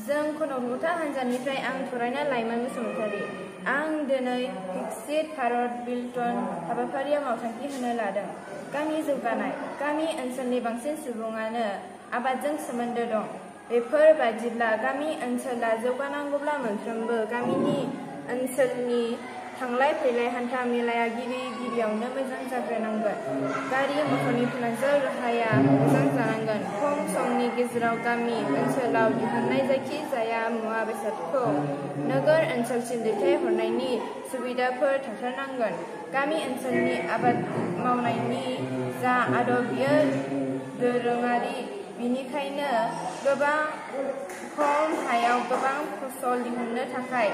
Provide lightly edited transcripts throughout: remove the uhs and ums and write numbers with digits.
जों कनकलता हान्जानिफ्राय आं थरायना लाइमोन बसुमतारी। आं दिनै विकसित भारत बिल्डटन हाबाफारियाव मावथांखि होनो लादों। गामि जौगानाय। गामि ओनसोलनि बांसिन सुबुङानो आबादजों सोमोन्दो दं। बेफोर बादिब्ला गामि ओनसोला जौगानांगौब्ला मोनफ्रोमबो गामिनि ओनसोलनि थांलाय फैलाय हान्था मेलाया गिबियावनो मोजां जाग्रोनांगोन। गारि मटरनि फोनांजाब राहाया मोजां जानांगोन। खम समनि गेजेराव गामि ओनसोलाव दिहुननाय जायखि जाया मुवा बेसादखौ नोगोर ओनसोलसिम दैथायहरनायनि सुबिदाफोर थाथारनांगोन। गामि ओनसोलनि आबाद मावनायनि जा आदब बेयो दोरोङारि, बेनिखायनो गोबां खम हायाव गोबां फसल दिहुननो थाखाय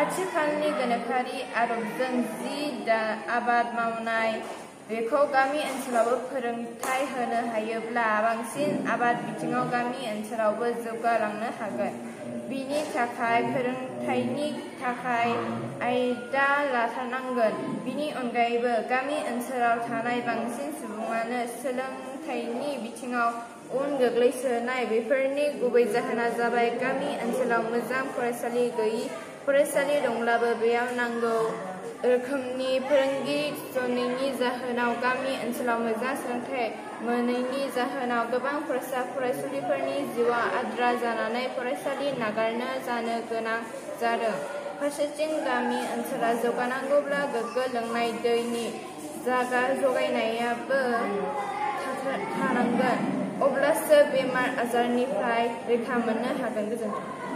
आथिखालनि गोनोखोआरि आदबजों आबाद मावनाय, बेखौ गामि ओनसोलावबो फोरोंथाय होनो हायोब्ला बांसिन आबाद बिथिङाव गामि ओनसोलावबो जौगालांनो हागोन। बिनि थाखाय फोरोंथायनि थाखाय आयदा लाथारनांगोन। बिनि अनगायैबो गामि ओनसोलाव थानाय बांसिन सुबुङानो सोलोंथायनि बिथिङाव उन गोग्लैसोनाय। बेफोरनि गुबै जाहोना जाबाय गामि ओनसोलाव मोजां फरायसालि गैयि। फरायसालि दंब्लाबो बेयाव नांगौ रोखोमनि फोरोंगिरि थिसनैनि जाहोनाव गामि ओनसोलाव मोजां सोलोंथाय मोनैनि जाहोनाव गोबां फरायसा फरायसुलिफोरनि जिउआ आद्रा जानानै फरायसालि नागारनो जानो गोनां जादों। फारसेथिं गामि ओनसोला जौगानांगौब्ला गोग्गो लोंनाय दैनि जगायनायाबो थानांगोन। अब्लासो बेमार आजारनिफ्राय रैखा मोननो हागोन। गोजोन्थों।